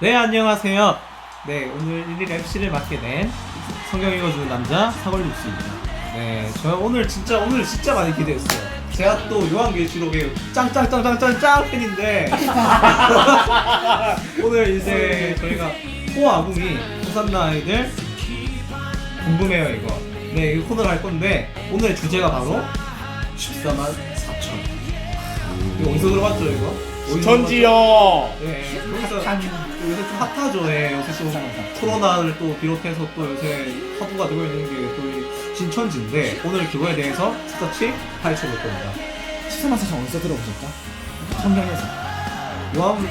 네, 안녕하세요. 네, 오늘 일일 MC를 맡게 된 성경 읽어주는 남자 사골육수입니다. 네, 저 오늘 진짜 많이 기대했어요. 제가 또 요한계시록의 짱 팬인데 오늘 이제 저희가 호아궁이 호산나 아이들 궁금해요 이거. 네, 이 코너를 할 건데 오늘의 주제가 바로 14만 4천. 이거 어디서 들어봤죠 이거? 전지요. 네, 요새 좀 핫하죠. 예, 요새 또 코로나를 또 비롯해서 또 요새 화두가 되고 있는 게 또 신천지인데 오늘 그거에 대해서 스타치 파헤쳐 볼 겁니다. 14만 4천 어디서 들어보셨죠? 성경에서.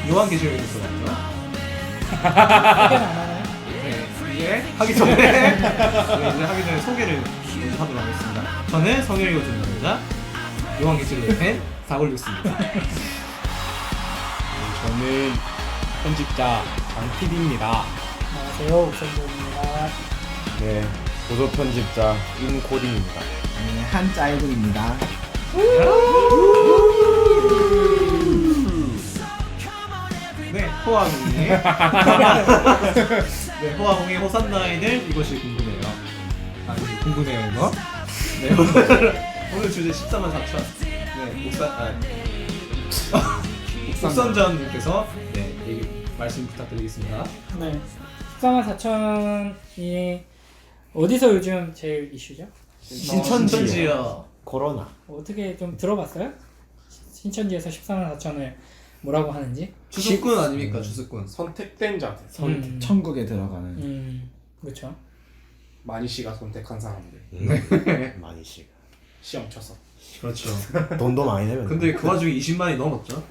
요한계시록에서 들어봤죠. 소개는 안 하나요? 네, 이제 하기 전에 소개를 먼저 하도록 하겠습니다. 저는 성경 읽어주는 남자 요한계시록의 팬 사골육수입니다. 저는 편집자 장PD입니다. 안녕하세요. 옥선조입니다. 네, 보조 편집자 임코딩입니다. 네, 한짜이군입니다. 네, 호아궁이 네, 호아궁의 호산나 아이들 이것이 궁금해요. 궁금해요 이거. 네, 오늘 주제 14만 4천. 네, 옥선전님께서 네, 얘기 말씀 부탁드리겠습니다. 네. 14만 4천이 어디서 요즘 제일 이슈죠? 신천지요. 코로나. 어떻게 좀 들어봤어요? 신천지에서 14만 4천을 뭐라고 하는지? 주습군 아닙니까 주습군. 선택된 자들. 천국에 들어가는. 그렇죠. 마니 씨가 선택한 사람들. 많이 시가. 시험 쳐서. 그렇죠. 돈도 많이 내면. 근데 그 와중에 20만이 넘었죠.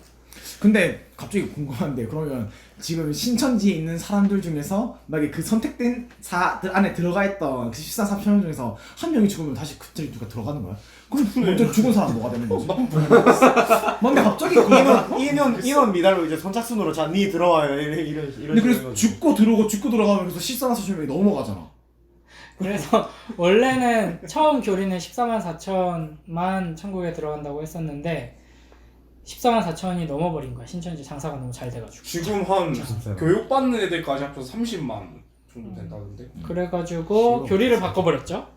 근데 갑자기 궁금한데 그러면 지금 신천지에 있는 사람들 중에서 만약에 그 선택된 사들 안에 들어가 있던 그 14, 4천 중에서 한 명이 죽으면 다시 그쪽에 누가 들어가는 거야? 그럼 먼저 죽은 사람 뭐가 되는 거지? 뭔데 갑자기 인원 미달로 이제 선착순으로 니 들어와요 이런. 근데 그래서 죽고 들어가면 그래서 14, 4천 명이 넘어가잖아. 그래서 원래는 처음 교리는 14만 4천만 천국에 들어간다고 했었는데 14만 4천이 넘어버린 거야. 신천지 장사가 너무 잘 돼가지고. 지금 한 교육받는 애들까지 합쳐서 30만 정도 된다던데. 그래가지고 교리를 바꿔버렸죠.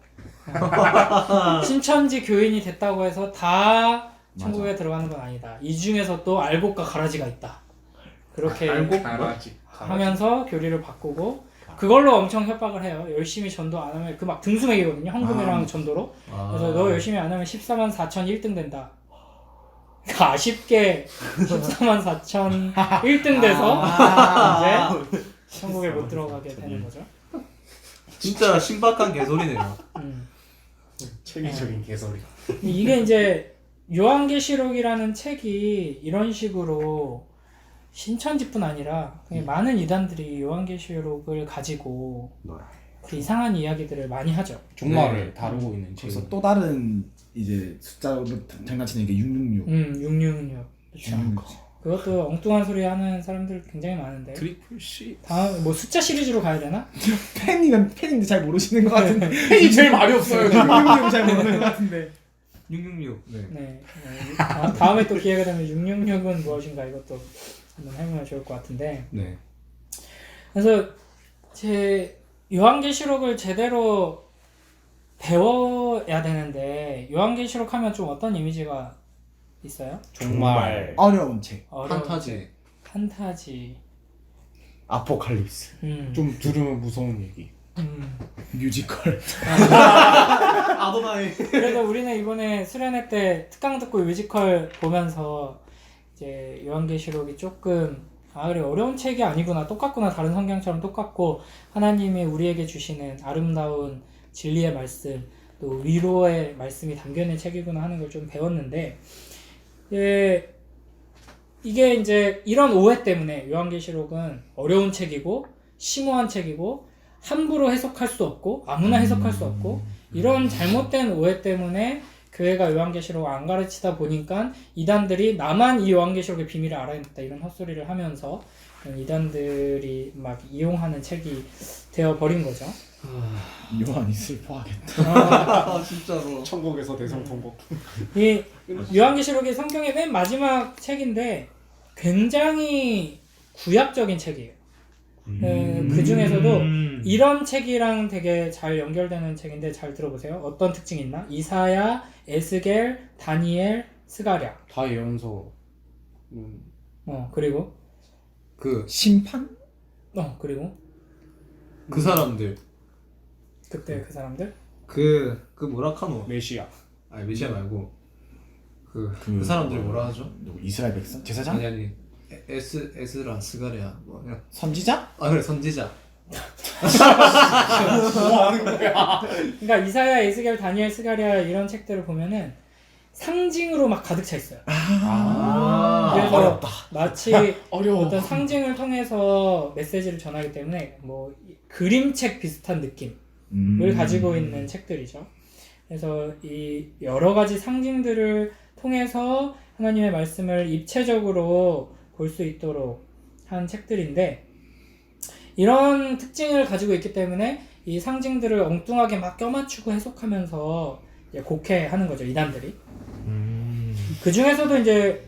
신천지 교인이 됐다고 해서 다 천국에 들어가는 건 아니다. 이 중에서 또 알곡과 가라지가 있다. 그렇게 가라지. 하면서 교리를 바꾸고 그걸로 엄청 협박을 해요. 열심히 전도 안 하면 그 막 등수맥이거든요. 헌금이랑 전도로. 그래서 너 열심히 안 하면 14만 4천 1등 된다. 아쉽게 14만 4천 1등 돼서 이제 천국에 못 들어가게 되는 거죠. 진짜 신박한 개소리네요. 체계적인 개소리. 이게 이제 요한계시록이라는 책이 이런 식으로 신천지뿐 아니라 그냥 많은 이단들이 요한계시록을 가지고 그 이상한 이야기들을 많이 하죠. 종말을 다루고 있는 책. 그래서 또 다른 이제 숫자로 장난치는 게 666. 666. 그렇죠. 그것도 엉뚱한 소리 하는 사람들 굉장히 많은데. 트리플 C. 다음 뭐 숫자 시리즈로 가야 되나? 팬인데 잘 모르시는 것 같은데. 팬이 제일 말이 없어요. 666 잘 모르는 것 같은데. 666. 네. 네. 다음에 또 기회가 되면 666은 무엇인가 이것도 한번 해보면 좋을 것 같은데. 네. 그래서 제 요한계시록을 제대로 배워야 되는데 요한계시록 하면 좀 어떤 이미지가 있어요? 정말 어려운 책. 판타지. 판타지. 아포칼립스. 좀 들으면 무서운 얘기. 뮤지컬. 아도나이. 그래도 우리는 이번에 수련회 때 특강 듣고 뮤지컬 보면서 이제 요한계시록이 조금 그래 어려운 책이 아니구나, 똑같구나, 다른 성경처럼 똑같고 하나님이 우리에게 주시는 아름다운 진리의 말씀 또 위로의 말씀이 담겨있는 책이구나 하는 걸 좀 배웠는데 이게 이제 이런 오해 때문에 요한계시록은 어려운 책이고 심오한 책이고 함부로 해석할 수 없고 아무나 해석할 수 없고 이런 잘못된 오해 때문에 교회가 요한계시록을 안 가르치다 보니까 이단들이 나만 이 요한계시록의 비밀을 알아냈다 이런 헛소리를 하면서 이단들이 막 이용하는 책이 되어버린 거죠. 요한이 슬퍼하겠다. 진짜로. 천국에서 대성통곡. 이 요한계시록이 성경의 맨 마지막 책인데 굉장히 구약적인 책이에요. 그 중에서도 이런 책이랑 되게 잘 연결되는 책인데 잘 들어보세요. 어떤 특징이 있나? 이사야, 에스겔, 다니엘, 스가랴. 다 예언서. 그리고 그 심판? 그리고 그 사람들 그때 그 사람들 그 뭐라카노 메시아. 아니 메시아 말고 그 사람들 뭐라 하죠? 누구 이스라엘 백성? 제사장? 아니 에스라 스가랴 뭐야? 선지자? 아 그래 선지자. 뭐 하는 거야? 그러니까 이사야, 에스겔, 다니엘, 스가랴 이런 책들을 보면은 상징으로 막 가득 차 있어요. 그래서 어렵다. 마치 어려워. 어떤 상징을 통해서 메시지를 전하기 때문에 뭐 그림책 비슷한 느낌을 가지고 있는 책들이죠. 그래서 이 여러 가지 상징들을 통해서 하나님의 말씀을 입체적으로 볼 수 있도록 한 책들인데, 이런 특징을 가지고 있기 때문에 이 상징들을 엉뚱하게 막 껴맞추고 해석하면서 이제 곡해하는 거죠, 이단들이. 그 중에서도 이제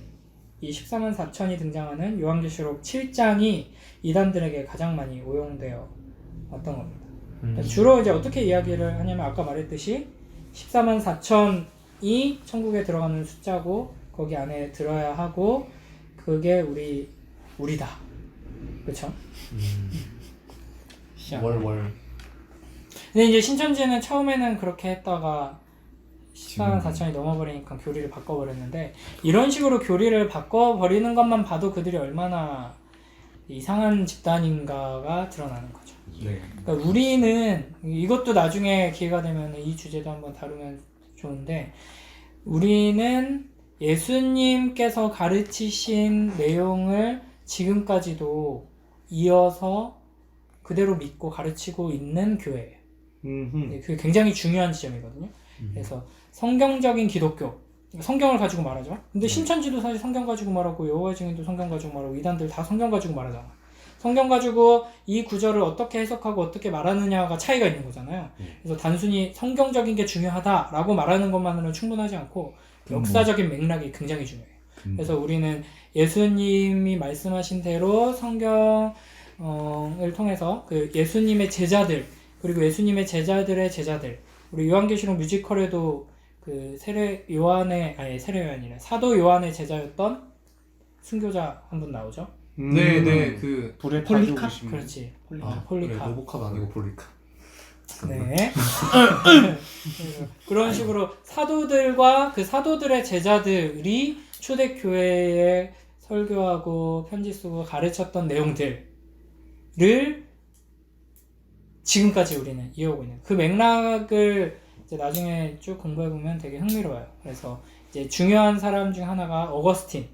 이 14만 4천이 등장하는 요한계시록 7장이 이단들에게 가장 많이 오용되어 왔던 겁니다. 주로 이제 어떻게 이야기를 하냐면, 아까 말했듯이 14만 4천이 천국에 들어가는 숫자고 거기 안에 들어야 하고 그게 우리다. 그쵸? 월. 근데 이제 신천지는 처음에는 그렇게 했다가 14만 4천이 넘어버리니까 교리를 바꿔버렸는데, 이런 식으로 교리를 바꿔버리는 것만 봐도 그들이 얼마나 이상한 집단인가가 드러나는 거죠. 네. 그러니까 우리는, 이것도 나중에 기회가 되면 이 주제도 한번 다루면 좋은데, 우리는 예수님께서 가르치신 내용을 지금까지도 이어서 그대로 믿고 가르치고 있는 교회예요. 그게 굉장히 중요한 지점이거든요. 그래서 성경적인 기독교, 성경을 가지고 말하죠. 근데 신천지도 사실 성경 가지고 말하고, 여호와의 증인도 성경 가지고 말하고, 이단들 다 성경 가지고 말하잖아. 성경 가지고 이 구절을 어떻게 해석하고 어떻게 말하느냐가 차이가 있는 거잖아요. 그래서 단순히 성경적인 게 중요하다라고 말하는 것만으로는 충분하지 않고 역사적인 맥락이 굉장히 중요해요. 그래서 우리는 예수님이 말씀하신 대로 성경을 통해서 그 예수님의 제자들, 그리고 예수님의 제자들의 제자들, 우리 요한계시록 뮤지컬에도 그 사도 요한의 제자였던 순교자 한 분 나오죠. 네네 그 불에 폴리카? 타주고 싶은. 그렇지. 아, 폴리카. 그래, 로보카가 아니고 폴리카. 네. 그런 식으로 사도들과 그 사도들의 제자들이 초대교회에 설교하고 편지 쓰고 가르쳤던 내용들을 지금까지 우리는 이어오고 있는, 그 맥락을 이제 나중에 쭉 공부해보면 되게 흥미로워요. 그래서 이제 중요한 사람 중 하나가 어거스틴,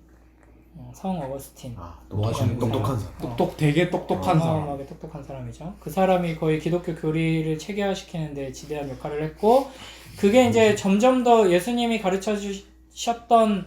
성 어거스틴. 뭐 하시는 똑똑한 사람. 되게 똑똑한 사람. 어마어마하게 똑똑한 사람이죠. 그 사람이 거의 기독교 교리를 체계화시키는데 지대한 역할을 했고, 그게 이제 점점 더 예수님이 가르쳐 주셨던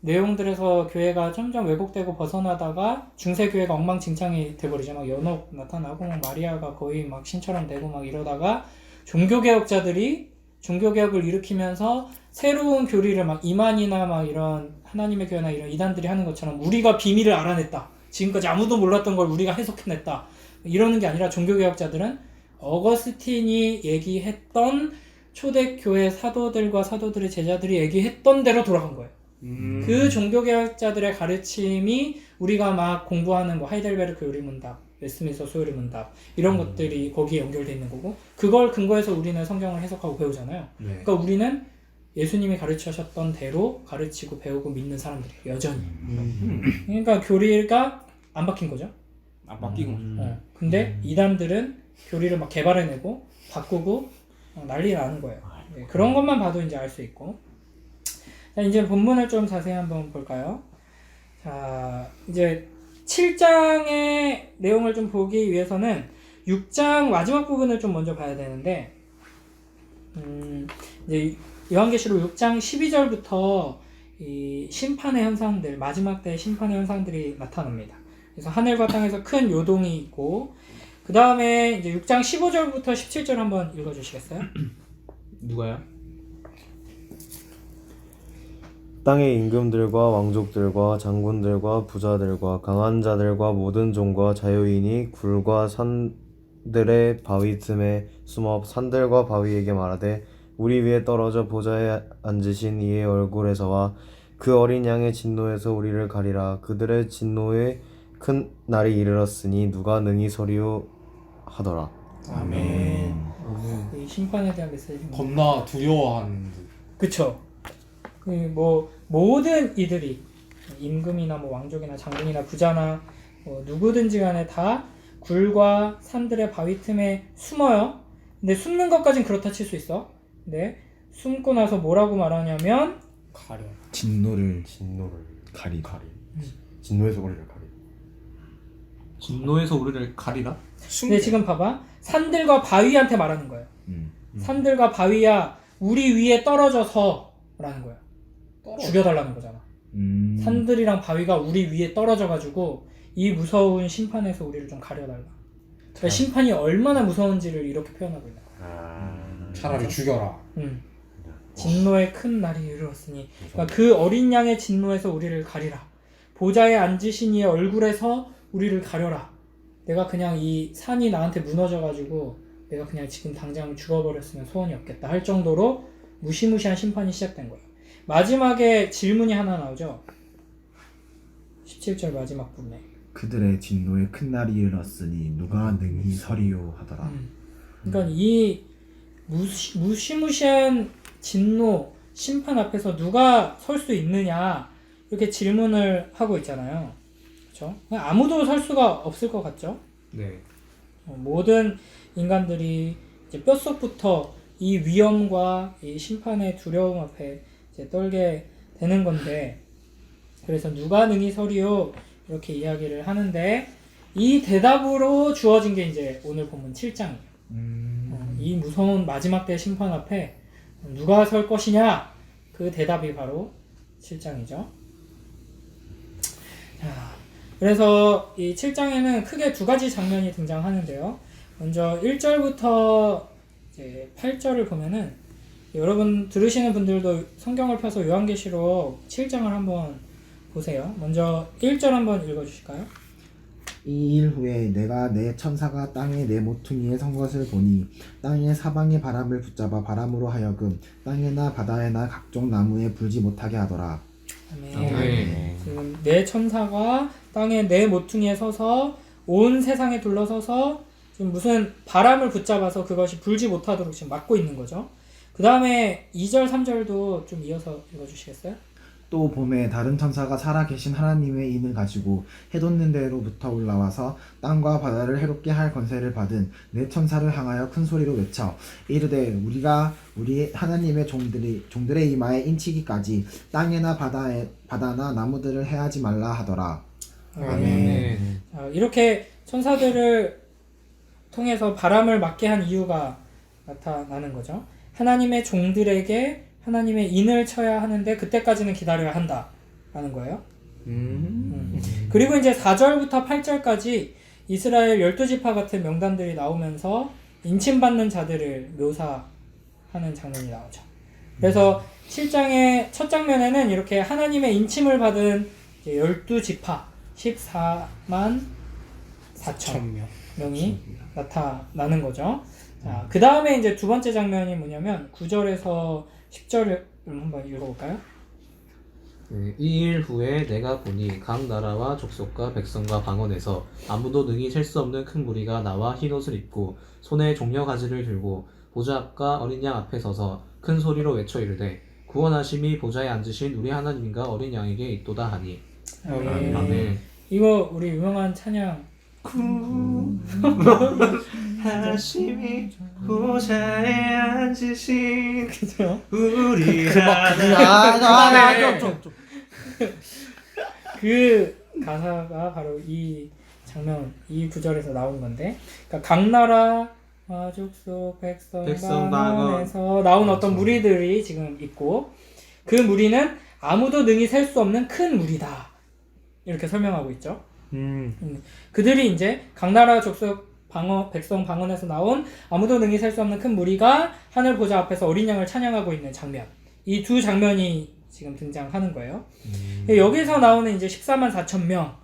내용들에서 교회가 점점 왜곡되고 벗어나다가 중세교회가 엉망진창이 돼버리죠. 막 연옥 나타나고 막 마리아가 거의 막 신처럼 되고 막 이러다가 종교개혁자들이 종교개혁을 일으키면서 새로운 교리를 막 이만희나 막 이런 하나님의 교회나 이런 이단들이 하는 것처럼 우리가 비밀을 알아냈다, 지금까지 아무도 몰랐던 걸 우리가 해석해냈다, 이러는 게 아니라 종교개혁자들은 어거스틴이 얘기했던 초대교회 사도들과 사도들의 제자들이 얘기했던 대로 돌아간 거예요. 그 종교개혁자들의 가르침이 우리가 막 공부하는 뭐 하이델베르크 요리문답, 웨스트민스터 소요리문답 이런 것들이 거기에 연결되어 있는 거고, 그걸 근거해서 우리는 성경을 해석하고 배우잖아요. 네. 그러니까 우리는 예수님이 가르치셨던 대로 가르치고 배우고 믿는 사람들이에요, 여전히. 그러니까 교리가 안 바뀐 거죠. 안 바뀌고. 근데 이단들은 교리를 막 개발해내고 바꾸고 난리 나는 거예요. 네, 그런 것만 봐도 이제 알 수 있고. 자, 이제 본문을 좀 자세히 한번 볼까요? 자, 이제 7장의 내용을 좀 보기 위해서는 6장 마지막 부분을 좀 먼저 봐야 되는데, 이제 요한계시록 6장 12절부터 이 심판의 현상들, 마지막 때 심판의 현상들이 나타납니다. 그래서 하늘과 땅에서 큰 요동이 있고, 그 다음에 이제 6장 15절부터 17절 한번 읽어주시겠어요? 누가요? 땅의 임금들과 왕족들과 장군들과 부자들과 강한 자들과 모든 종과 자유인이 굴과 산들의 바위 틈에 숨어 산들과 바위에게 말하되 우리 위에 떨어져 보좌에 앉으신 이의 얼굴에서와 그 어린 양의 진노에서 우리를 가리라. 그들의 진노에 큰 날이 이르렀으니 누가 능히 서리요 하더라. 아멘. 이 심판에 대한 메시지. 겁나 두려워하는 듯. 그쵸. 뭐 모든 이들이 임금이나 뭐 왕족이나 장군이나 부자나 뭐 누구든지 간에 다 굴과 산들의 바위 틈에 숨어요. 근데 숨는 것까진 그렇다 칠 수 있어. 근데 숨고 나서 뭐라고 말하냐면 가려. 진노를 진노를 가리. 진노에서 우리를 가리. 진노에서 우리를 가리라? 근데 지금 봐봐. 산들과 바위한테 말하는 거예요. 산들과 바위야 우리 위에 떨어져서 라는 거야. 죽여달라는 거잖아. 산들이랑 바위가 우리 위에 떨어져가지고 이 무서운 심판에서 우리를 좀 가려달라. 그러니까 심판이 얼마나 무서운지를 이렇게 표현하고 있는 거야. 차라리 죽여라. 진노의 큰 날이 이르렀으니 그러니까 그 어린 양의 진노에서 우리를 가리라. 보좌에 앉으신 이의 얼굴에서 우리를 가려라. 내가 그냥 이 산이 나한테 무너져가지고 내가 그냥 지금 당장 죽어버렸으면 소원이 없겠다 할 정도로 무시무시한 심판이 시작된 거예요. 마지막에 질문이 하나 나오죠. 17절 마지막 부분에 그들의 진노에 큰 날이 이르렀으니 누가 능히 서리요 하더라. 그러니까 이 무시무시한 진노 심판 앞에서 누가 설 수 있느냐 이렇게 질문을 하고 있잖아요. 그렇죠? 아무도 설 수가 없을 것 같죠? 네. 모든 인간들이 이제 뼛속부터 이 위험과 이 심판의 두려움 앞에 이제 떨게 되는 건데, 그래서 누가 능히 서리요 이렇게 이야기를 하는데 이 대답으로 주어진 게 이제 오늘 본문 7장이에요. 이 무서운 마지막 때 심판 앞에 누가 설 것이냐 그 대답이 바로 7장이죠. 그래서 이 7장에는 크게 두 가지 장면이 등장하는데요. 먼저 1절부터 이제 8절을 보면은 여러분 들으시는 분들도 성경을 펴서 요한계시록 7장을 한번 보세요. 먼저 1절 한번 읽어주실까요? 이 일 후에 내가 내 천사가 땅의 네 모퉁이에 선 것을 보니 땅의 사방의 바람을 붙잡아 바람으로 하여금 땅에나 바다에나 각종 나무에 불지 못하게 하더라. 아멘. 지금 네 천사가 땅의 네 모퉁이에 서서 온 세상에 둘러서서 지금 무슨 바람을 붙잡아서 그것이 불지 못하도록 지금 막고 있는 거죠. 그 다음에 2절 3절도 좀 이어서 읽어주시겠어요? 또 봄에 다른 천사가 살아계신 하나님의 인을 가지고 해돋는 데로부터 올라와서 땅과 바다를 해롭게 할 권세를 받은 네 천사를 향하여 큰 소리로 외쳐 이르되 우리가 우리 하나님의 종들의 이마에 인치기까지 땅에나 바다나 나무들을 해하지 말라 하더라. 아멘. 이렇게 천사들을 통해서 바람을 막게 한 이유가 나타나는 거죠. 하나님의 종들에게 하나님의 인을 쳐야 하는데 그때까지는 기다려야 한다라는 거예요. 그리고 이제 4절부터 8절까지 이스라엘 12지파 같은 명단들이 나오면서 인침받는 자들을 묘사하는 장면이 나오죠. 그래서 7장의 첫 장면에는 이렇게 하나님의 인침을 받은 12지파 14만 4천 명이 나타나는 거죠. 자, 그 다음에 이제 두 번째 장면이 뭐냐면 9절에서 10절을 한번 읽어볼까요? 이 일 후에 내가 보니 각 나라와 족속과 백성과 방언에서 아무도 능히 셀 수 없는 큰 무리가 나와 흰옷을 입고 손에 종려 가지를 들고 보좌 앞과 어린 양 앞에 서서 큰 소리로 외쳐 이르되 구원하심이 보좌에 앉으신 우리 하나님과 어린 양에게 있도다 하니. 아멘. 이거 우리 유명한 찬양 하심이 보좌에 앉으신 그죠? 우리 그 가사가 바로 이 장면, 이 구절에서 나온 건데, 그러니까 각 나라 족속 백성 방언에서 나온 어떤 무리들이 지금 있고, 그 무리는 아무도 능히 셀 수 없는 큰 무리다 이렇게 설명하고 있죠. 그들이 이제 각 나라 족속 백성 방언에서 나온 아무도 능히 셀 수 없는 큰 무리가 하늘 보좌 앞에서 어린 양을 찬양하고 있는 장면, 이 두 장면이 지금 등장하는 거예요. 여기서 나오는 이제 14만 4천 명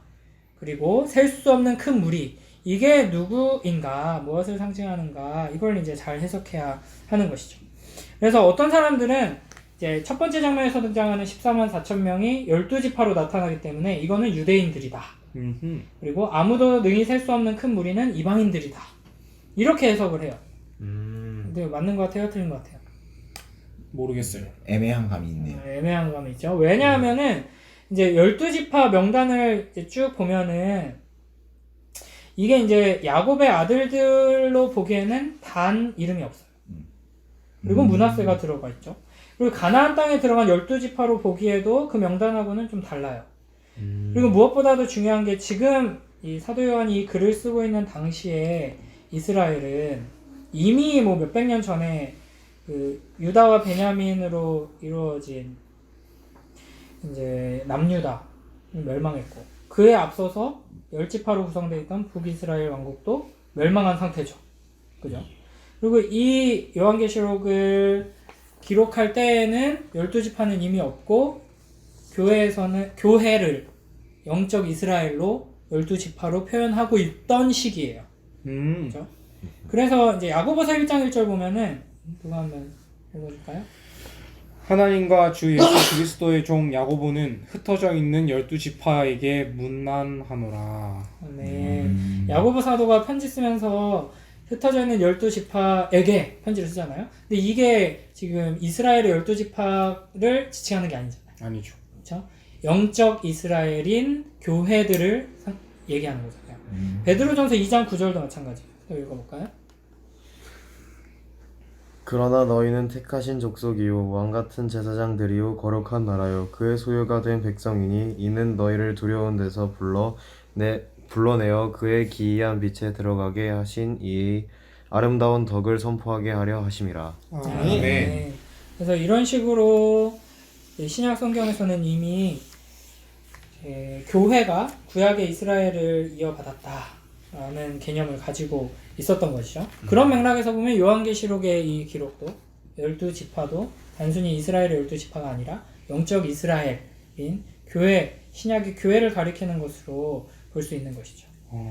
그리고 셀 수 없는 큰 무리 이게 누구인가 무엇을 상징하는가 이걸 이제 잘 해석해야 하는 것이죠. 그래서 어떤 사람들은 이제 첫 번째 장면에서 등장하는 14만 4천 명이 12지파로 나타나기 때문에 이거는 유대인들이다. 그리고 아무도 능히 셀 수 없는 큰 무리는 이방인들이다. 이렇게 해석을 해요. 근데 맞는 것 같아요? 틀린 것 같아요? 모르겠어요. 애매한 감이 있네요. 애매한 감이 있죠. 왜냐하면은 이제 12지파 명단을 이제 쭉 보면은 이게 이제 야곱의 아들들로 보기에는 단 이름이 없어요. 그리고 므낫세가 들어가 있죠. 그리고 가나안 땅에 들어간 12지파로 보기에도 그 명단하고는 좀 달라요. 그리고 무엇보다도 중요한 게 지금 이 사도 요한이 이 글을 쓰고 있는 당시에 이스라엘은 이미 뭐 몇백 년 전에 그 유다와 베냐민으로 이루어진 이제 남유다 멸망했고 그에 앞서서 10지파로 구성되어 있던 북이스라엘 왕국도 멸망한 상태죠. 그죠? 그리고 이 요한계시록을 기록할 때에는 12지파는 이미 없고 교회에서는 교회를 영적 이스라엘로 12지파로 표현하고 있던 시기예요. 그죠? 그래서 이제 야고보서 1장 1절 보면은 누가 한번 읽어줄까요? 하나님과 주 예수 그리스도의 종 야고보는 흩어져 있는 12지파에게 문난하노라. 네. 야고보 사도가 편지 쓰면서 흩어져 있는 12지파에게 편지를 쓰잖아요. 근데 이게 지금 이스라엘의 12지파를 지칭하는 게 아니잖아요. 아니죠. 그렇죠? 영적 이스라엘인 교회들을 얘기하는 거잖아요. 베드로전서 2장 9절도 마찬가지예요. 또 읽어볼까요? 그러나 너희는 택하신 족속이요 왕같은 제사장들이요 거룩한 나라요 그의 소유가 된 백성이니 이는 너희를 두려운 데서 불러내어 그의 기이한 빛에 들어가게 하신 이 아름다운 덕을 선포하게 하려 하심이라. 네. 그래서 이런 식으로 신약 성경에서는 이미 교회가 구약의 이스라엘을 이어받았다라는 개념을 가지고 있었던 것이죠. 그런 맥락에서 보면 요한계시록의 이 기록도 12지파도 단순히 이스라엘의 12지파가 아니라 영적 이스라엘인 교회, 신약의 교회를 가리키는 것으로 볼 수 있는 것이죠.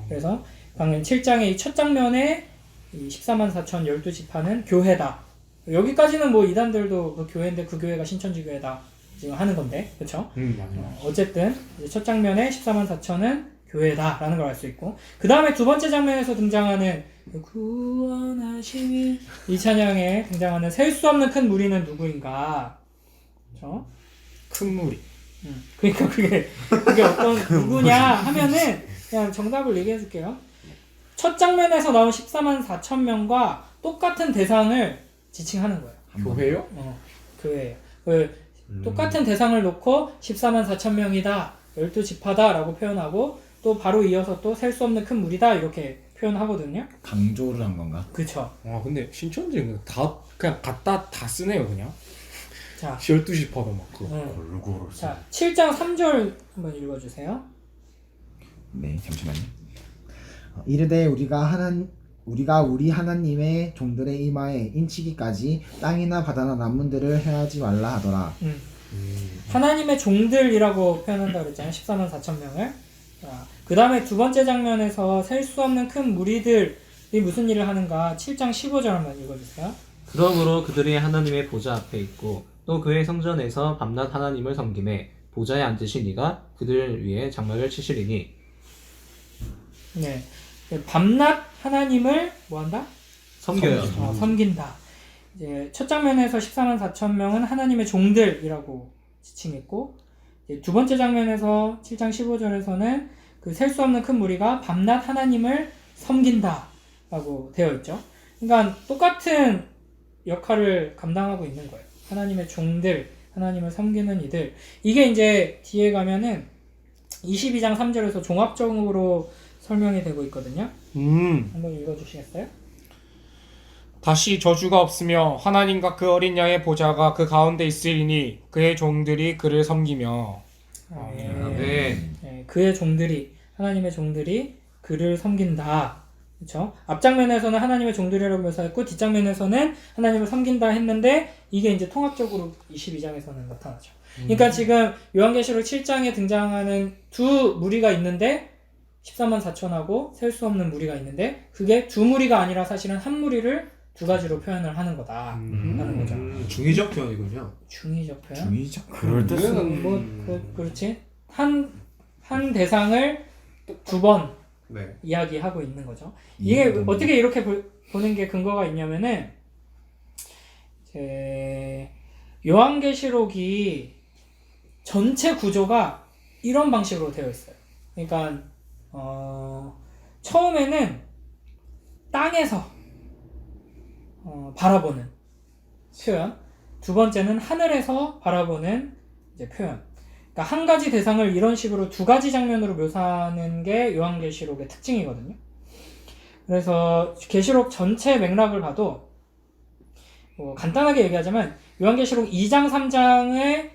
그래서 방금 7장의 이 첫 장면에 이 14만 4천 12지파는 교회다. 여기까지는 뭐 이단들도 그 교회인데 그 교회가 신천지 교회다 지금 하는 건데, 그렇죠? 맞아요. 어쨌든 이제 첫 장면에 14만 4천은 교회다라는 걸 알 수 있고, 그 다음에 두 번째 장면에서 등장하는 구원하심이 이 찬양에 등장하는 셀 수 없는 큰 무리는 누구인가? 그렇죠? 큰 무리. 그러니까 그게 어떤 누구냐 하면은 그냥 정답을 얘기해 줄게요. 첫 장면에서 나온 14만 4천 명과 똑같은 대상을 지칭하는 거예요. 교회요? 교회예요. 똑같은 대상을 놓고 14만 4천 명이다, 12지파다라고 표현하고 또 바로 이어서 또 셀 수 없는 큰 무리다 이렇게 표현하거든요. 강조를 한 건가? 그쵸. 근데 신천지는 다 그냥 갖다 다 쓰네요 그냥. 자, 12지파도 막 그거. 골고루. 자 7장 3절 한번 읽어주세요. 네, 잠시만요. 이르되 우리가 우리 하나님의 종들의 이마에 인치기까지 땅이나 바다나 남문들을 해하지 말라 하더라. 하나님의 종들이라고 표현한다 그랬잖아요. 14만 4천 명을. 그 다음에 두 번째 장면에서 셀 수 없는 큰 무리들이 무슨 일을 하는가 7장 15절 한번 읽어주세요. 그러므로 그들이 하나님의 보좌 앞에 있고 또 그의 성전에서 밤낮 하나님을 섬기매 보좌에 앉으신 이가 그들 위에 장막을 치시리니. 네, 밤낮 하나님을 뭐한다? 섬겨요. 섬긴다. 이제 첫 장면에서 14만 4천 명은 하나님의 종들이라고 지칭했고, 이제 두 번째 장면에서 7장 15절에서는 그 셀 수 없는 큰 무리가 밤낮 하나님을 섬긴다라고 되어 있죠. 그러니까 똑같은 역할을 감당하고 있는 거예요. 하나님의 종들, 하나님을 섬기는 이들. 이게 이제 뒤에 가면은 22장 3절에서 종합적으로 설명이 되고 있거든요. 한번 읽어주시겠어요? 다시 저주가 없으며 하나님과 그 어린 양의 보좌가 그 가운데 있으리니 그의 종들이 그를 섬기며. 네, 그의 종들이, 하나님의 종들이 그를 섬긴다. 그렇죠? 앞장면에서는 하나님의 종들이라고 묘사했고 뒷장면에서는 하나님을 섬긴다 했는데 이게 이제 통합적으로 22장에서는 나타나죠. 그러니까 지금 요한계시록 7장에 등장하는 두 무리가 있는데 14만 4천하고 셀 수 없는 무리가 있는데 그게 두 무리가 아니라 사실은 한 무리를 두 가지로 표현을 하는 거다 라는 거죠. 중의적 표현이군요. 중의적 표현? 중의적 그럴 때 쓰는 그렇지. 한 대상을 두 번 네. 이야기하고 있는 거죠. 이게 어떻게 이렇게 보는 게 근거가 있냐면은 요한계시록이 전체 구조가 이런 방식으로 되어 있어요. 그러니까 처음에는 땅에서 바라보는 표현, 두 번째는 하늘에서 바라보는 이제 표현. 그러니까 한 가지 대상을 이런 식으로 두 가지 장면으로 묘사하는 게 요한계시록의 특징이거든요. 그래서 계시록 전체 맥락을 봐도 간단하게 얘기하자면 요한계시록 2장, 3장에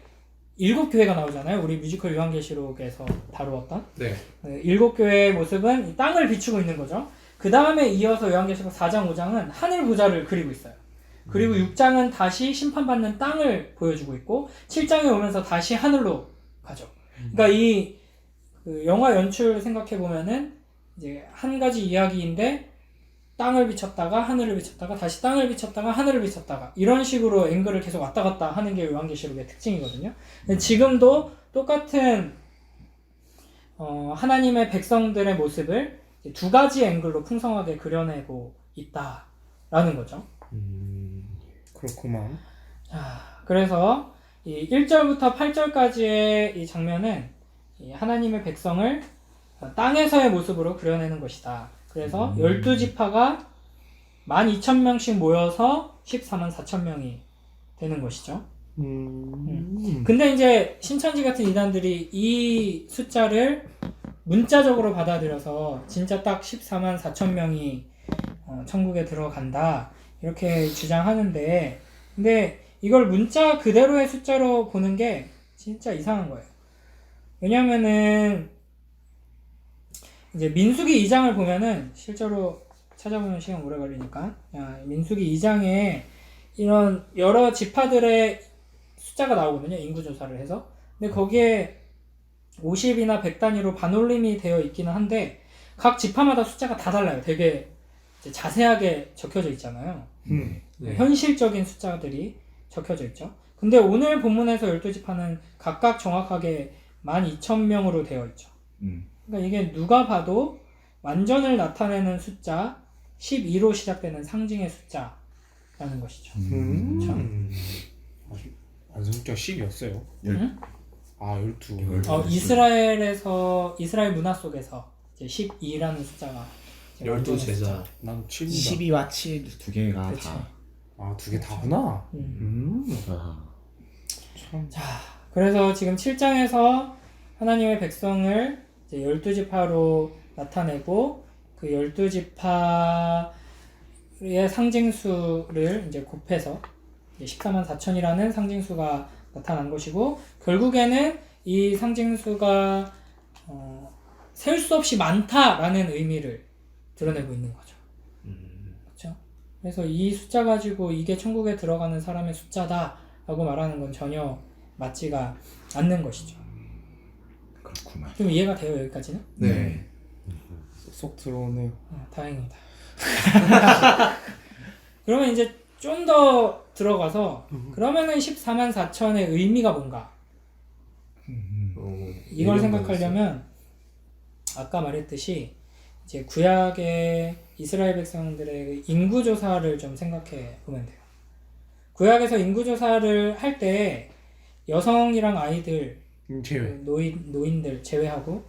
7교회가 나오잖아요. 우리 뮤지컬 요한계시록에서 다루었던 네. 7교회의 모습은 이 땅을 비추고 있는 거죠. 그 다음에 이어서 요한계시록 4장, 5장은 하늘 보좌를 그리고 있어요. 그리고 6장은 다시 심판받는 땅을 보여주고 있고 7장에 오면서 다시 하늘로 가죠. 그러니까 이 영화 연출 생각해 보면은 이제 한 가지 이야기인데 땅을 비췄다가 하늘을 비췄다가 다시 땅을 비췄다가 하늘을 비췄다가 이런 식으로 앵글을 계속 왔다 갔다 하는 게 요한계시록의 특징이거든요. 지금도 똑같은 하나님의 백성들의 모습을 두 가지 앵글로 풍성하게 그려내고 있다라는 거죠. 그렇구만. 자, 그래서 이 1절부터 8절까지의 이 장면은 이 하나님의 백성을 땅에서의 모습으로 그려내는 것이다. 그래서 12지파가 12,000명씩 모여서 14만 4천 명이 되는 것이죠. 근데 이제 신천지 같은 이단들이 이 숫자를 문자적으로 받아들여서 진짜 딱 14만 4천 명이 천국에 들어간다 이렇게 주장하는데, 근데 이걸 문자 그대로의 숫자로 보는 게 진짜 이상한 거예요. 왜냐면은 이제 민수기 2장을 보면은 실제로 찾아보면 시간 오래 걸리니까 민수기 2장에 이런 여러 지파들의 숫자가 나오거든요. 인구조사를 해서. 근데 거기에 50이나 100 단위로 반올림이 되어 있기는 한데 각 지파마다 숫자가 다 달라요. 되게 이제 자세하게 적혀져 있잖아요. 네. 현실적인 숫자들이 적혀져 있죠. 근데 오늘 본문에서 12지파는 각각 정확하게 12,000명으로 되어 있죠. 그러니까 이게 누가 봐도 완전을 나타내는 숫자 12로 시작되는 상징의 숫자라는 것이죠. 그렇죠? 완성자 10이었어요. 응? 아 12. 이스라엘 문화 속에서 이제 12라는 숫자가 12제자. 난 7이다. 12와 7 두 개가 그치. 다. 아 두 개 다구나. 자, 그래서 지금 7장에서 하나님의 백성을 이제 12지파로 나타내고 그 12지파의 상징수를 이제 곱해서 14만 4천이라는 상징수가 나타난 것이고, 결국에는 이 상징수가 셀 수 없이 많다라는 의미를 드러내고 있는 거죠. 그렇죠? 그래서 이 숫자 가지고 이게 천국에 들어가는 사람의 숫자다라고 말하는 건 전혀 맞지가 않는 것이죠. 그렇구만. 좀 이해가 돼요, 여기까지는? 네. 쏙 들어오네요. 다행입니다. 그러면 이제 좀 더 들어가서 그러면은 14만 4천의 의미가 뭔가? 이걸 생각하려면 아까 말했듯이 이제 구약의 이스라엘 백성들의 인구조사를 좀 생각해 보면 돼요. 구약에서 인구조사를 할 때 여성이랑 아이들, 제외. 노인들 제외하고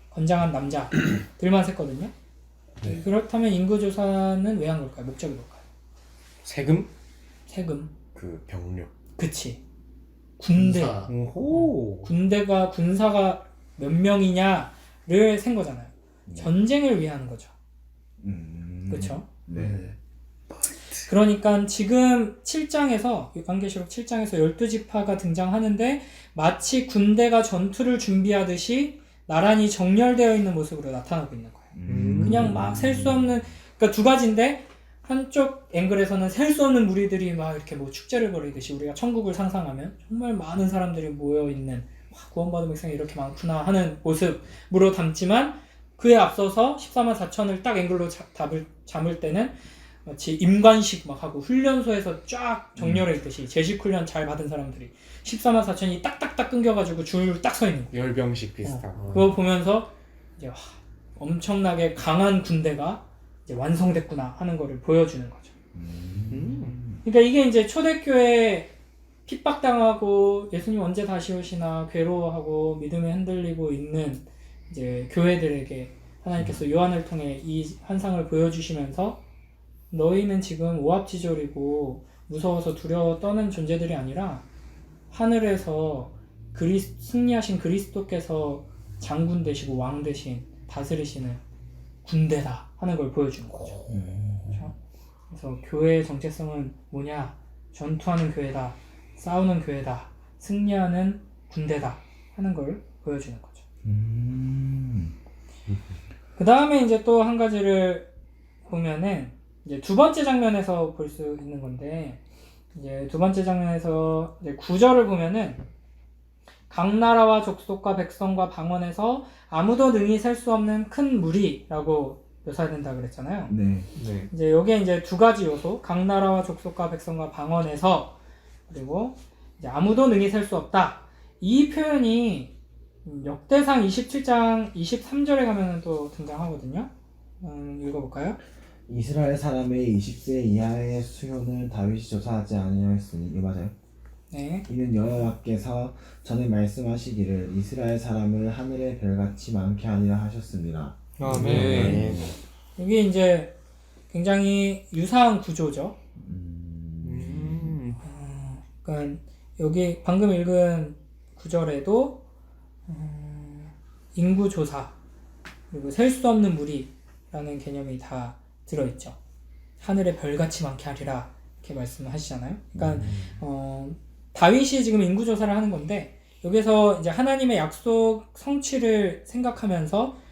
건장한 남자들만 셌거든요. 네. 그렇다면 인구조사는 왜 한 걸까요? 목적이 뭘까요? 세금? 세금. 그 병력. 그치. 군대. 군사. 오호. 군사가 몇 명이냐를 센 거잖아요. 전쟁을 위해 하는 거죠. 그렇죠? 네. 그러니까 지금 7장에서 요한계시록 7장에서 12지파가 등장하는데 마치 군대가 전투를 준비하듯이 나란히 정렬되어 있는 모습으로 나타나고 있는 거예요. 그냥 막 셀 수 없는, 그러니까 두 가지인데 한쪽 앵글에서는 셀 수 없는 무리들이 막 이렇게 뭐 축제를 벌이듯이 우리가 천국을 상상하면 정말 많은 사람들이 모여 있는 구원받은 백성이 이렇게 많구나 하는 모습으로 담지만 그에 앞서서 14만 4천을 딱 앵글로 잡을 때는 마치 임관식 막 하고 훈련소에서 쫙 정렬해 있듯이 제식 훈련 잘 받은 사람들이 14만 4천이 딱딱딱 끊겨가지고 줄 딱 서 있는 거야. 열병식 비슷하고. 그거 보면서 이제 엄청나게 강한 군대가 이제 완성됐구나 하는 거를 보여주는 거죠. 그러니까 이게 이제 초대교회 핍박당하고 예수님 언제 다시 오시나 괴로워하고 믿음에 흔들리고 있는 이제 교회들에게 하나님께서 요한을 통해 이 환상을 보여주시면서 너희는 지금 오합지졸이고 무서워서 두려워 떠는 존재들이 아니라 하늘에서 승리하신 그리스도께서 장군 되시고 왕 되신 다스리시는 군대다 하는 걸 보여주는 거죠. 그렇죠? 그래서 교회의 정체성은 뭐냐? 전투하는 교회다, 싸우는 교회다, 승리하는 군대다 하는 걸 보여주는 거죠. 그 다음에 이제 또 한 가지를 보면은 이제 두 번째 장면에서 볼 수 있는 건데, 이제 두 번째 장면에서 이제 9절을 보면은 각 나라와 족속과 백성과 방언에서 아무도 능히 셀 수 없는 큰 무리라고 묘사된다 그랬잖아요. 네. 네. 이제 여기에 이제 두 가지 요소, 각 나라와 족속과 백성과 방언에서, 그리고 이제 아무도 능히 셀 수 없다. 이 표현이 역대상 27장 23절에 가면 또 등장하거든요. 읽어볼까요? 이스라엘 사람의 20세 이하의 수효는 다윗이 조사하지 아니하였으니. 이거 맞아요? 네. 이는 여호와께서 전에 말씀하시기를 이스라엘 사람을 하늘의 별같이 많게 하리라 하셨습니다. 네. 여기 이제 굉장히 유사한 구조죠. 그러니까 여기 방금 읽은 구절에도 인구 조사 그리고 셀 수 없는 무리라는 개념이 다 들어있죠. 하늘의 별같이 많게 하리라 이렇게 말씀하시잖아요. 그러니까 다윗이 지금 인구 조사를 하는 건데 여기서 이제 하나님의 약속 성취를 생각하면서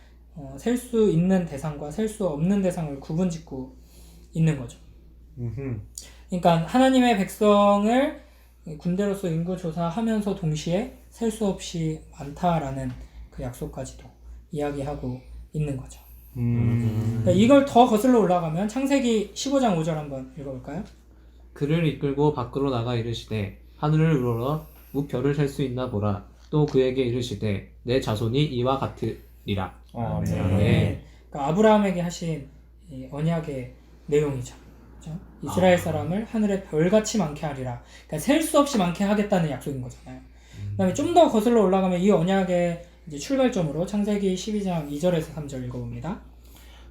셀 수 있는 대상과 셀 수 없는 대상을 구분짓고 있는 거죠. 그러니까 하나님의 백성을 군대로서 인구 조사하면서 동시에 셀 수 없이 많다라는 그 약속까지도 이야기하고 있는 거죠. 그러니까 이걸 더 거슬러 올라가면 창세기 15장 5절 한번 읽어볼까요? 그를 이끌고 밖으로 나가 이르시되 하늘을 우러러 무별을 셀 수 있나 보라. 또 그에게 이르시되 내 자손이 이와 같으리라. 네. 그러니까 아브라함에게 하신 이 언약의 내용이죠. 그렇죠? 이스라엘 사람을 하늘의 별같이 많게 하리라. 그러니까 셀 수 없이 많게 하겠다는 약속인 거잖아요. 그다음에 좀 더 거슬러 올라가면 이 언약의 이제 출발점으로 창세기 12장 2절에서 3절 읽어봅니다.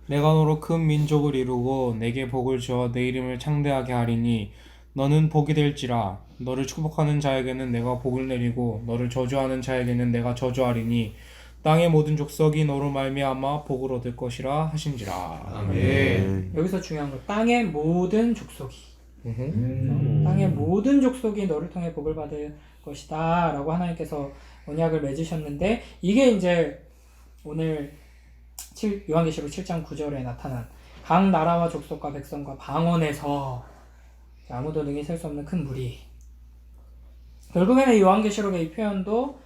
내가 너로 큰 민족을 이루고 내게 복을 주어 내 이름을 창대하게 하리니 너는 복이 될지라. 너를 축복하는 자에게는 내가 복을 내리고 너를 저주하는 자에게는 내가 저주하리니 땅의 모든 족속이 너로 말미암아 복을 얻을 것이라 하신지라. 여기서 중요한 거 땅의 모든 족속이 땅의 모든 족속이 너를 통해 복을 받을 것이다 라고 하나님께서 언약을 맺으셨는데 이게 이제 오늘 요한계시록 7장 9절에 나타난 각 나라와 족속과 백성과 방언에서 아무도 능히 셀 수 없는 큰 무리. 결국에는 이 요한계시록의 이 표현도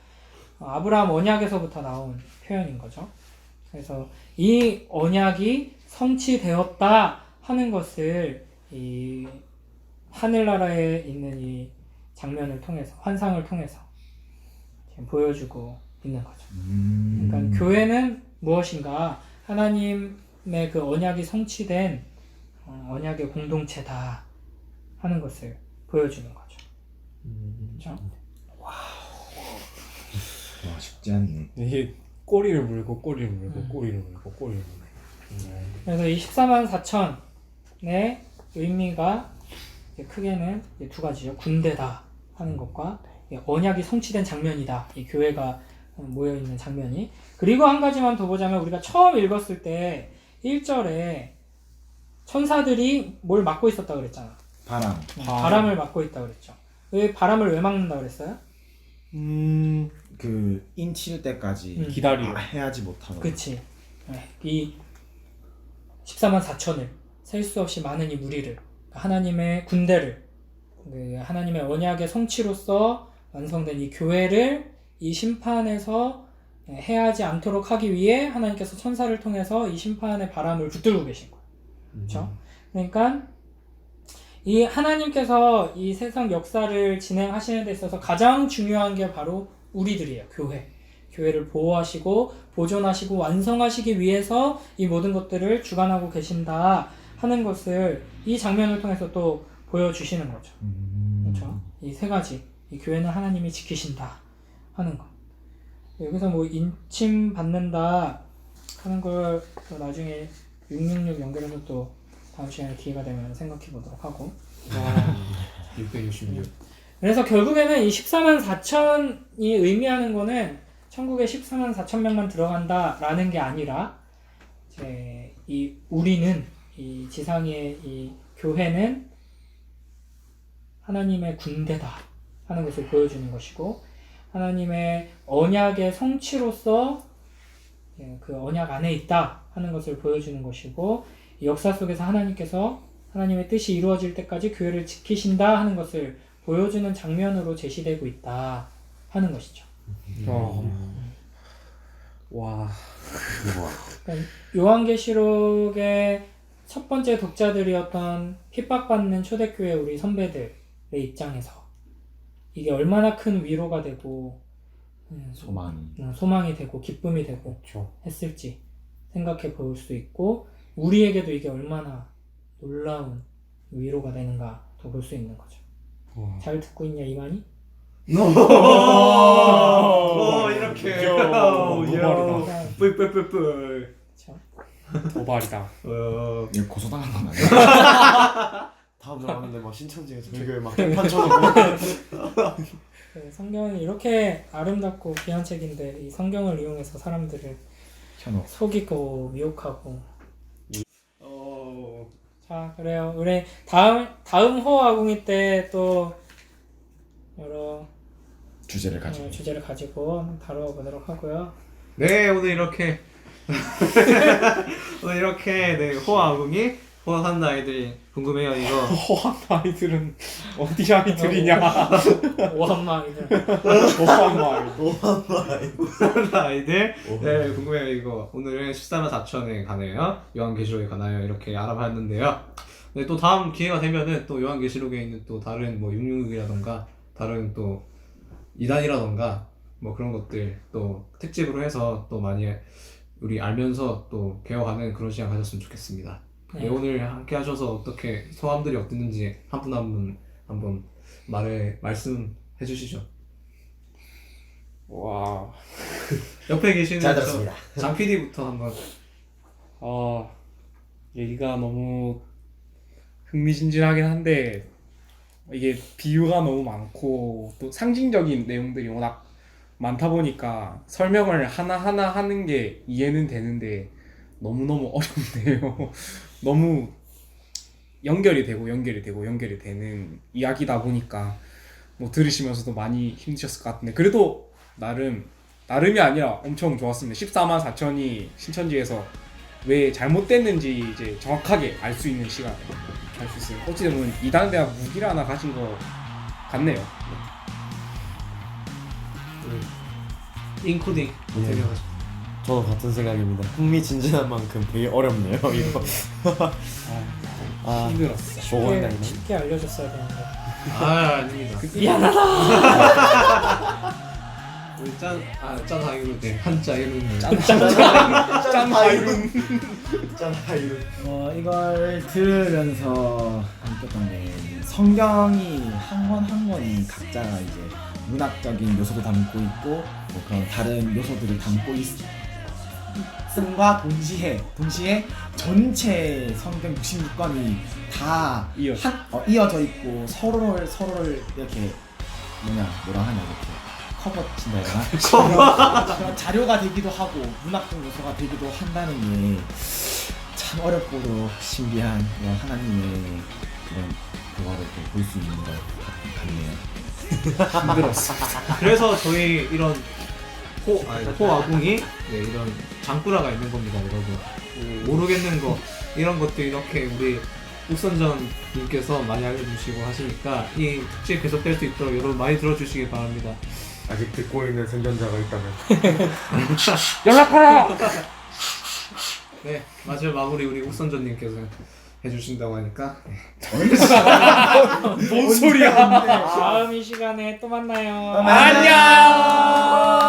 아브라함 언약에서부터 나온 표현인 거죠. 그래서 이 언약이 성취되었다 하는 것을 이 하늘나라에 있는 이 장면을 통해서, 환상을 통해서 지금 보여주고 있는 거죠. 그러니까 교회는 무엇인가? 하나님의 그 언약이 성취된 언약의 공동체다 하는 것을 보여주는 거죠. 그렇죠? 와, 쉽지 않네. 이게 꼬리를 물고 꼬리를 물고 꼬리를 물고 꼬리를 물고. 그래서 이 14만 4천의 의미가 이제 크게는 이제 두 가지죠. 군대다 하는 것과 언약이 성취된 장면이다. 이 교회가 모여있는 장면이. 그리고 한 가지만 더 보자면 우리가 처음 읽었을 때 1절에 천사들이 뭘 막고 있었다 그랬잖아. 바람을 막고 있다 그랬죠. 왜 바람을 왜 막는다 그랬어요? 그 인칠 때까지 기다려. 해야지 못하고. 그치. 이 14만 4천을 셀 수 없이 많은 이 무리를, 하나님의 군대를, 그 하나님의 언약의 성취로서 완성된 이 교회를 이 심판에서 해하지 않도록 하기 위해 하나님께서 천사를 통해서 이 심판의 바람을 붙들고 계신 거예요. 그렇죠? 그러니까 이 하나님께서 이 세상 역사를 진행하시는 데 있어서 가장 중요한 게 바로 우리들이에요. 교회를 보호하시고 보존하시고 완성하시기 위해서 이 모든 것들을 주관하고 계신다 하는 것을 이 장면을 통해서 또 보여주시는 거죠. 그렇죠? 이 세 가지, 이 교회는 하나님이 지키신다 하는 것. 여기서 뭐 인침 받는다 하는 걸 또 나중에 666 연결해서 또 다음 시간에 기회가 되면 생각해 보도록 하고. 666. 그래서 결국에는 이 14만 4천이 의미하는 거는 천국에 14만 4천 명만 들어간다라는 게 아니라 이제 이 우리는 이 지상의 이 교회는 하나님의 군대다 하는 것을 보여주는 것이고, 하나님의 언약의 성취로서 그 언약 안에 있다 하는 것을 보여주는 것이고, 이 역사 속에서 하나님께서 하나님의 뜻이 이루어질 때까지 교회를 지키신다 하는 것을 보여주는 장면으로 제시되고 있다 하는 것이죠. 와. 그러니까 요한계시록의 첫 번째 독자들이었던 핍박받는 초대교회 우리 선배들의 입장에서 이게 얼마나 큰 위로가 되고 소망이 되고 기쁨이 되고 그렇죠. 했을지 생각해 볼 수 있고, 우리에게도 이게 얼마나 놀라운 위로가 되는가 더 볼 수 있는 거죠. 잘 듣고 있냐 이만희? 이렇게 도발이다. 뿔뿔뿔뿔. 그렇죠. 도발이다. 이거 고소당한 건 아니야? 다음 나왔는데 막 신천지에서 저기 막 개판 쳐놓고 성경은 이렇게 아름답고 귀한 책인데 이 성경을 이용해서 사람들을 현호. 속이고 미혹하고. 자, 그래요. 우리 다음 호아궁이 때 또 여러 주제를 가지고. 주제를 가지고 다뤄보도록 하고요. 네, 오늘 이렇게 네, 호아궁이 호학한 아이들이 궁금해요 이거. 호환 아이들은 어디 아이들이냐? 오한마 아이들. 호학한 아이들. 네, 궁금해요 이거. 오늘은 14만 4천에 가네요. 요한계시록에 가나요? 이렇게 알아봤는데요. 네, 또 다음 기회가 되면은 또 요한계시록에 있는 또 다른 뭐 666이라던가 다른 또 2단이라던가 뭐 그런 것들 또 특집으로 해서 또 많이 우리 알면서 또 배워가는 그런 시간 가졌으면 좋겠습니다. 네, 오늘 함께 하셔서 어떻게 소감들이 어땠는지 한 분 한 분 한번 말씀해 주시죠. 와. 옆에 계시는 잘 들었습니다. 장 PD부터 한번. 얘기가 너무 흥미진진하긴 한데 이게 비유가 너무 많고 또 상징적인 내용들이 워낙 많다 보니까 설명을 하나하나 하는 게 이해는 되는데 너무너무 어렵네요. 너무 연결이 되는 이야기다 보니까 뭐 들으시면서도 많이 힘드셨을 것 같은데 그래도 나름이 아니라 엄청 좋았습니다. 14만 4천이 신천지에서 왜 잘못됐는지 이제 정확하게 알 수 있는 시간 할 수 있어요. 어찌되면 이단대학 무기를 하나 가진 것 같네요. 인코딩 데려가지고. 저도 같은 생각입니다. 흥미진진한 만큼 되게 어렵네요 이거. 힘들었어. 조건당이네. 쉽게 알려줬어야 되는데. 아닙니다. 미안하다. 우리 짠 하이룬 네 한자 이룬 짠 하이룬. 이걸 들으면서 느꼈던 게 성경이 한 권 한 권이 각자 이제 문학적인 요소도 담고 있고 뭐 그런 다른 요소들을 담고 있음과 동시에 전체 성경 66권이 다 이어져 있고 서로를 이렇게 뭐라 하냐 이렇게 커버 친다 해야 되나? 자료가 되기도 하고 문학적 요소가 되기도 한다는 게 참 어렵고도 신비한 그런 하나님의 그런 대화를 볼 수 있는 것 같네요. 힘들었어. 그래서 저희 이런 호아궁이 네, 이런 장꾸라가 있는 겁니다, 여러분. 모르겠는 거 이런 것도 이렇게 우리 옥선전님께서 많이 알려주시고 하시니까 이 특집 계속될 수 있도록 여러분 많이 들어주시기 바랍니다. 아직 듣고 있는 생존자가 있다면 네, 마지막 마무리 우리 옥선전님께서 해주신다고 하니까 뭔 소리야? 다음 이 시간에 또 만나요. 안녕.